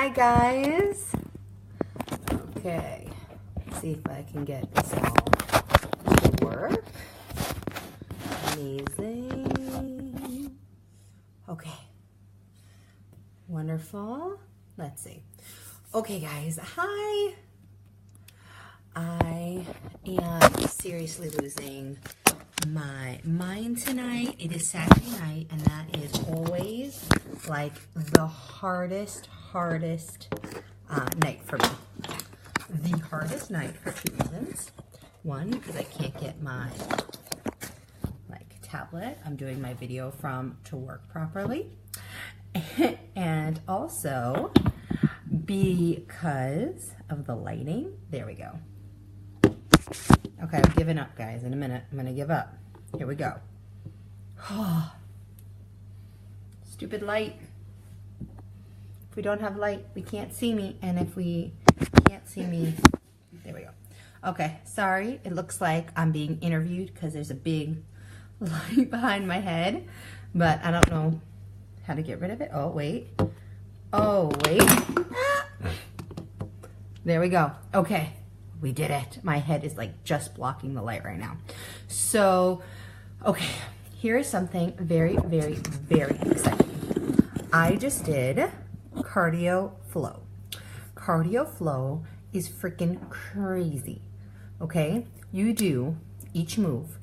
Hi guys. Okay, let's see if I can get this all to work. Amazing. Okay, wonderful. Let's see. Okay guys, hi. I am seriously losing my mind tonight. It is Saturday night, and that is always like the hardest night for me. The hardest night for two reasons. One, because I can't get my tablet I'm doing my video from to work properly, and also because of the lighting. There we go. Okay, I've given up, guys. In a minute, I'm gonna give up. Here we go. Oh, stupid light. If we don't have light, we can't see me. And if we can't see me, there we go. Okay, sorry. It looks like I'm being interviewed because there's a big light behind my head, but I don't know how to get rid of it. Oh, wait. Oh, wait. There we go. Okay. We did it. My head is like just blocking the light right now. So, okay, here is something very exciting. I just did cardio flow. Cardio flow is freaking crazy, okay? You do each move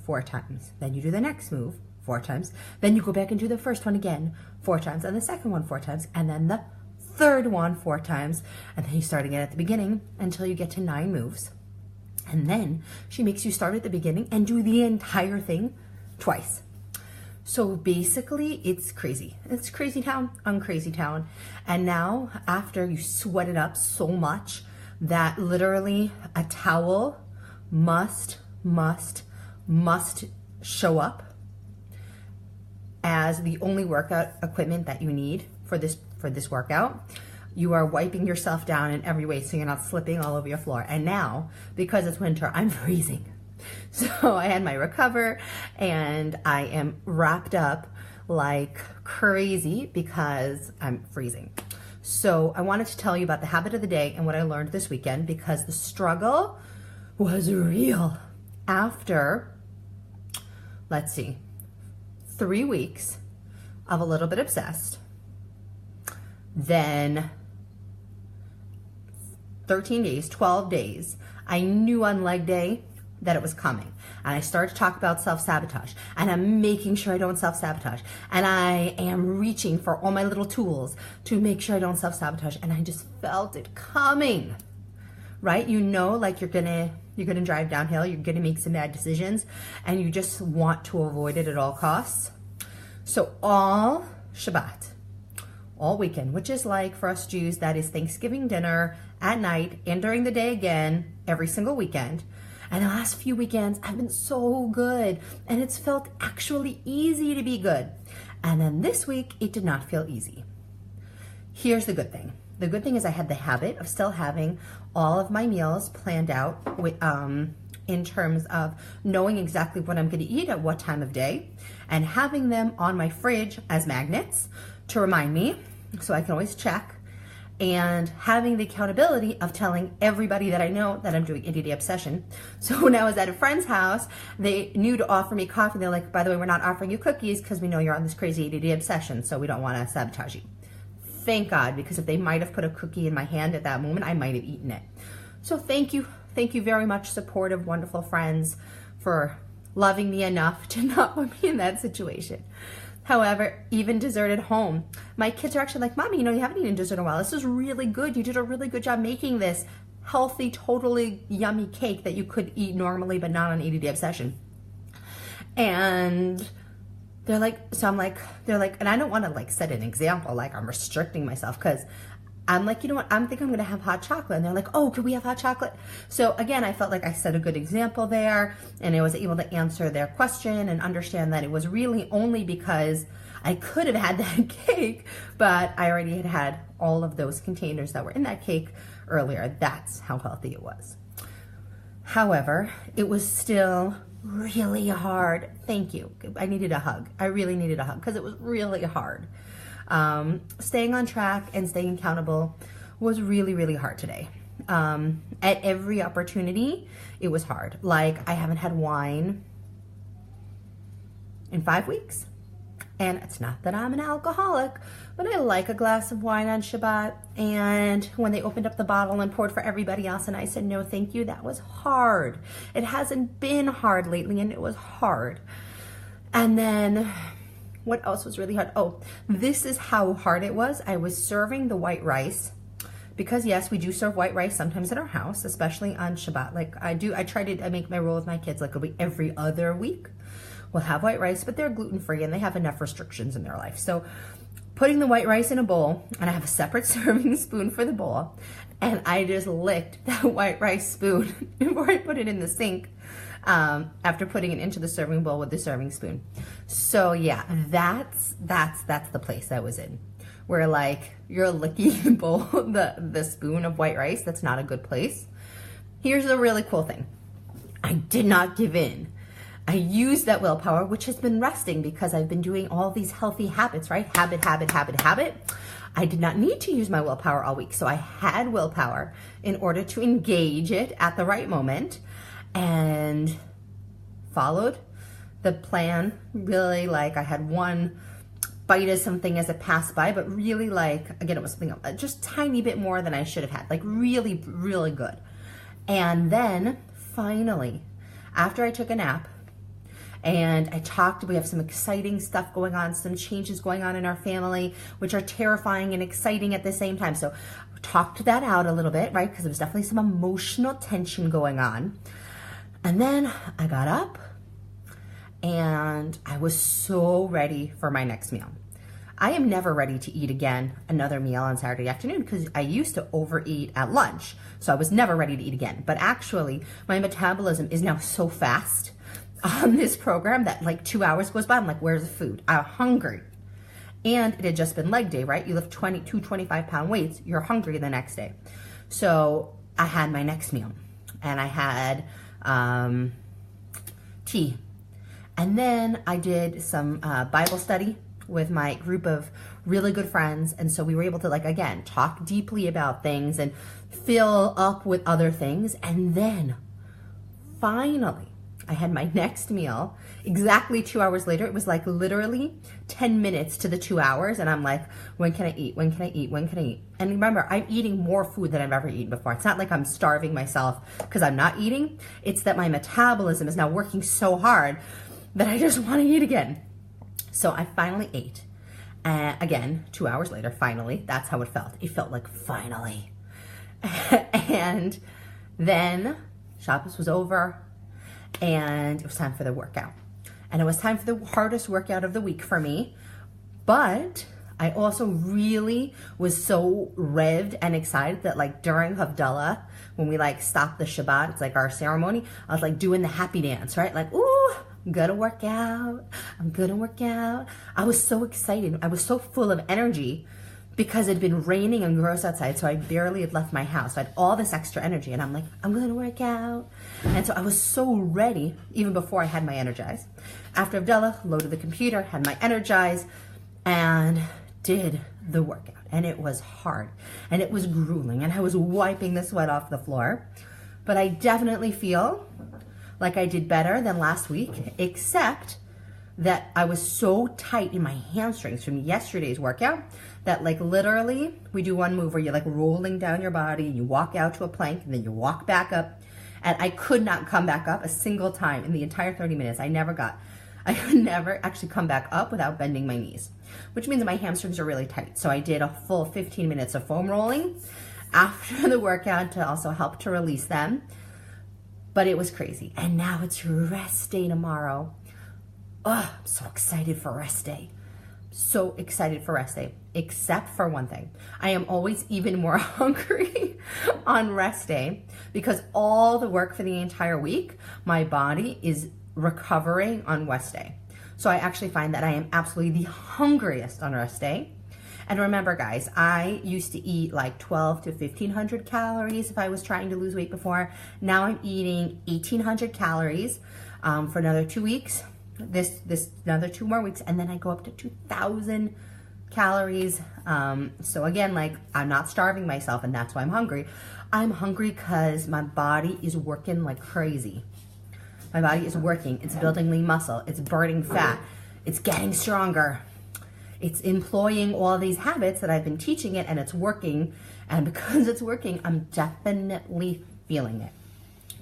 4 times. Then you do the next move 4 times. Then you go back and do the first one again 4 times, and the second one 4 times, and then the third one 4 times, and then you start again at the beginning until you get to 9 moves. And then she makes you start at the beginning and do the entire thing twice. So basically it's crazy. It's crazy town on crazy town. And now after you sweat it up so much that literally a towel must show up as the only workout equipment that you need for this workout. You are wiping yourself down in every way so you're not slipping all over your floor. And now, because it's winter, I'm freezing. So I had my Recover, and I am wrapped up like crazy because I'm freezing. So I wanted to tell you about the habit of the day and what I learned this weekend, because the struggle was real. After, let's see, 3 weeks of a little bit obsessed, then 13 days, 12 days, I knew on leg day that it was coming. And I started to talk about self-sabotage, and I'm making sure I don't self-sabotage. And I am reaching for all my little tools to make sure I don't self-sabotage. And I just felt it coming, right? You know, like you're gonna drive downhill, you're gonna make some bad decisions, and you just want to avoid it at all costs. So all Shabbat, all weekend, which is like for us Jews, that is Thanksgiving dinner at night and during the day again, every single weekend. And the last few weekends have been so good, and it's felt actually easy to be good. And then this week, it did not feel easy. Here's the good thing. The good thing is I had the habit of still having all of my meals planned out with, in terms of knowing exactly what I'm going to eat at what time of day, and having them on my fridge as magnets to remind me so I can always check, and having the accountability of telling everybody that I know that I'm doing ADD Obsession. So when I was at a friend's house, they knew to offer me coffee. They're like, by the way, we're not offering you cookies because we know you're on this crazy ADD obsession, so we don't want to sabotage you. Thank God, because if they might have put a cookie in my hand at that moment, I might have eaten it. So thank you very much, supportive, wonderful friends, for loving me enough to not put me in that situation. However, even dessert at home, my kids are actually like, Mommy, you know, you haven't eaten dessert in a while. This is really good. You did a really good job making this healthy, totally yummy cake that you could eat normally, but not on ADD Obsession. And they're like, so I'm like, they're like, and I don't want to like set an example, like I'm restricting myself, because I'm like, you know what, I think I'm going to have hot chocolate. And they're like, oh, could we have hot chocolate? So again, I felt like I set a good example there, and I was able to answer their question and understand that it was really only because I could have had that cake, but I already had had all of those containers that were in that cake earlier. That's how healthy it was. However, it was still really hard. Thank you. I needed a hug. I really needed a hug because it was really hard. Staying on track and staying accountable was really, really hard today. At every opportunity, it was hard. Like, I haven't had wine in 5 weeks. And it's not that I'm an alcoholic, but I like a glass of wine on Shabbat. And when they opened up the bottle and poured for everybody else, and I said, no, thank you, that was hard. It hasn't been hard lately, and it was hard. And then what else was really hard? Oh, this is how hard it was. I was serving the white rice. Because yes, we do serve white rice sometimes in our house, especially on Shabbat. Like I make my rule with my kids, like it'll be every other week. We'll have white rice, but they're gluten-free and they have enough restrictions in their life. So putting the white rice in a bowl, and I have a separate serving spoon for the bowl, and I just licked that white rice spoon before I put it in the sink, after putting it into the serving bowl with the serving spoon. So yeah, that's the place I was in. Where like you're licking the bowl, the spoon of white rice. That's not a good place. Here's the really cool thing. I did not give in. I used that willpower, which has been resting because I've been doing all these healthy habits, right? Habit. I did not need to use my willpower all week. So I had willpower in order to engage it at the right moment and followed the plan. Really, like I had one bite of something as it passed by, but really like, again, it was something just tiny bit more than I should have had, like really, really good. And then finally, after I took a nap and I talked, we have some exciting stuff going on, some changes going on in our family, which are terrifying and exciting at the same time. So I talked that out a little bit, right? Because there was definitely some emotional tension going on. And then I got up and I was so ready for my next meal. I am never ready to eat again another meal on Saturday afternoon because I used to overeat at lunch. So I was never ready to eat again. But actually, my metabolism is now so fast on this program that like 2 hours goes by. I'm like, where's the food? I'm hungry. And it had just been leg day, right? You lift 25-pound weights, you're hungry the next day. So I had my next meal and I had tea. And then I did some Bible study with my group of really good friends. And so we were able to, like, again, talk deeply about things and fill up with other things. And then finally, I had my next meal exactly 2 hours later. It was like literally 10 minutes to the 2 hours. And I'm like, when can I eat? When can I eat? When can I eat? And remember, I'm eating more food than I've ever eaten before. It's not like I'm starving myself because I'm not eating. It's that my metabolism is now working so hard that I just want to eat again. So I finally ate. Again, 2 hours later, finally, that's how it felt. It felt like finally. And then Shabbos was over and it was time for the workout. And it was time for the hardest workout of the week for me. But I also really was so revved and excited that like during Havdalah, when we like stopped the Shabbat, it's like our ceremony, I was like doing the happy dance, right? Like, ooh, I'm gonna work out. I'm gonna work out. I was so excited. I was so full of energy because it had been raining and gross outside, so I barely had left my house. I had all this extra energy, and I'm like, I'm gonna work out. And so I was so ready, even before I had my Energize. After Havdalah, loaded the computer, had my Energize, and did the workout. And it was hard, and it was grueling, and I was wiping the sweat off the floor. But I definitely feel like I did better than last week, except that I was so tight in my hamstrings from yesterday's workout that like literally we do one move where you're like rolling down your body and you walk out to a plank and then you walk back up, and I could not come back up a single time in the entire 30 minutes. I could never actually come back up without bending my knees, which means my hamstrings are really tight. So I did a full 15 minutes of foam rolling after the workout to also help to release them. But it was crazy. And now it's rest day tomorrow. Oh, I'm so excited for rest day. So excited for rest day, except for one thing. I am always even more hungry on rest day because all the work for the entire week, my body is recovering on rest day. So I actually find that I am absolutely the hungriest on rest day. And remember, guys, I used to eat like 12 to 1,500 calories if I was trying to lose weight before. Now I'm eating 1,800 calories for another 2 weeks. This another 2 more weeks, and then I go up to 2,000 calories. So again, like, I'm not starving myself, and that's why I'm hungry. I'm hungry because my body is working like crazy. My body is working. It's building lean muscle. It's burning fat. It's getting stronger. It's employing all these habits that I've been teaching it, and it's working. And because it's working, I'm definitely feeling it.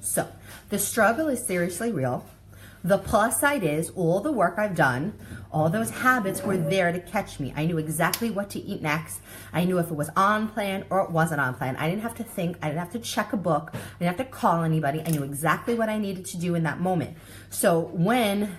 So the struggle is seriously real. The plus side is all the work I've done, all those habits were there to catch me. I knew exactly what to eat next. I knew if it was on plan or it wasn't on plan. I didn't have to think. I didn't have to check a book. I didn't have to call anybody. I knew exactly what I needed to do in that moment. So when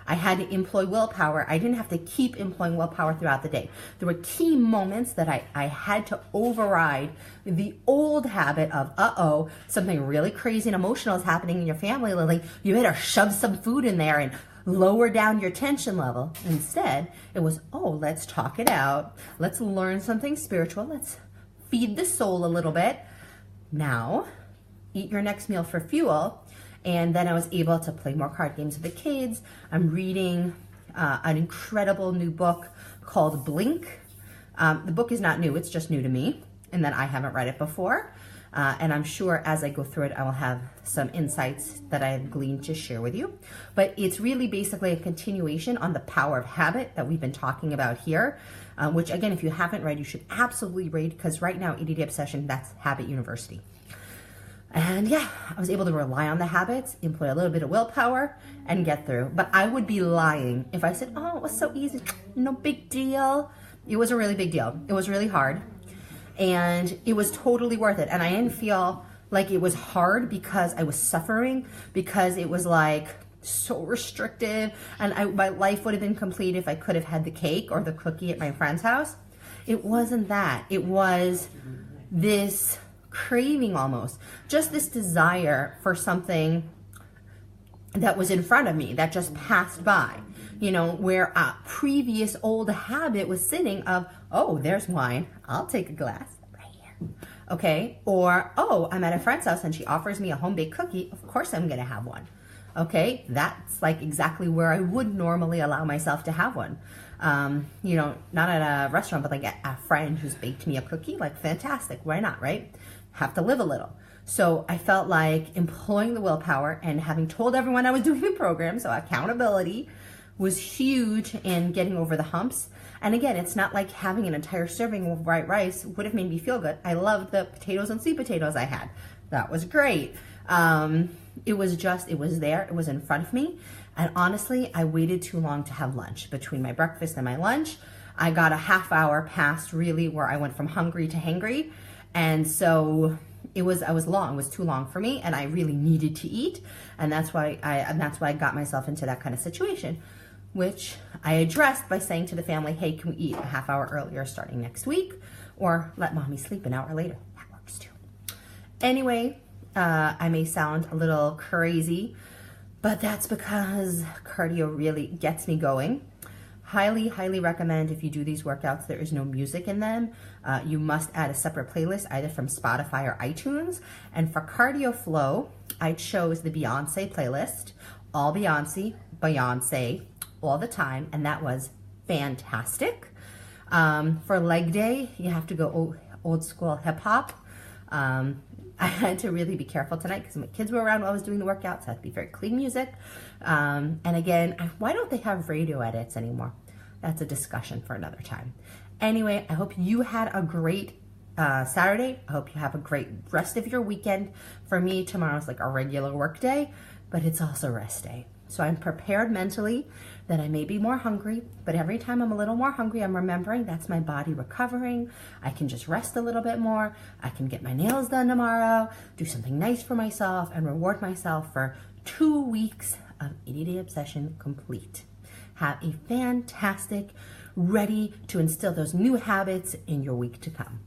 I had to employ willpower, I didn't have to keep employing willpower throughout the day. There were key moments that I had to override the old habit of, something really crazy and emotional is happening in your family, Lily. You better shove some food in there and lower down your tension level. Instead, it was, let's talk it out. Let's learn something spiritual. Let's feed the soul a little bit. Now, eat your next meal for fuel. And then I was able to play more card games with the kids. I'm reading an incredible new book called Blink. The book is not new, it's just new to me, and then I haven't read it before. And I'm sure as I go through it, I will have some insights that I have gleaned to share with you. But it's really basically a continuation on the power of habit that we've been talking about here, which again, if you haven't read, you should absolutely read, because right now, ADD Obsession, that's Habit University. And yeah, I was able to rely on the habits, employ a little bit of willpower, and get through. But I would be lying if I said, it was so easy, no big deal. It was a really big deal. It was really hard. And it was totally worth it. And I didn't feel like it was hard because I was suffering, because it was like so restrictive. And my life would have been complete if I could have had the cake or the cookie at my friend's house. It wasn't that. It was this craving, almost just this desire for something that was in front of me that just passed by, where a previous old habit was sitting of, there's wine, I'll take a glass right here, okay? Or, I'm at a friend's house and she offers me a home-baked cookie, of course I'm gonna have one, okay? That's like exactly where I would normally allow myself to have one. Not at a restaurant, but like a friend who's baked me a cookie, like fantastic, why not, right? Have to live a little. So I felt like employing the willpower and having told everyone I was doing the program, so accountability was huge in getting over the humps. And again, it's not like having an entire serving of white rice would have made me feel good. I loved the potatoes and sweet potatoes I had. That was great. It was there, it was in front of me. And honestly, I waited too long to have lunch. Between my breakfast and my lunch, I got a half hour past really where I went from hungry to hangry. And so I was long. It was too long for me, and I really needed to eat, and that's why I got myself into that kind of situation, which I addressed by saying to the family, "Hey, can we eat a half hour earlier starting next week, or let mommy sleep an hour later?" That works too. Anyway, I may sound a little crazy, but that's because cardio really gets me going. Highly, highly recommend if you do these workouts, there is no music in them. You must add a separate playlist either from Spotify or iTunes. And for Cardio Flow, I chose the Beyonce playlist, all Beyonce, all the time, and that was fantastic. For leg day, you have to go old school hip hop. I had to really be careful tonight because my kids were around while I was doing the workouts. So I had to be very clean music. And again, why don't they have radio edits anymore? That's a discussion for another time. Anyway, I hope you had a great Saturday. I hope you have a great rest of your weekend. For me, tomorrow's like a regular work day, but it's also rest day. So I'm prepared mentally that I may be more hungry, but every time I'm a little more hungry, I'm remembering that's my body recovering. I can just rest a little bit more. I can get my nails done tomorrow, do something nice for myself, and reward myself for 2 weeks of ADD Obsession complete. Have a fantastic, ready to instill those new habits in your week to come.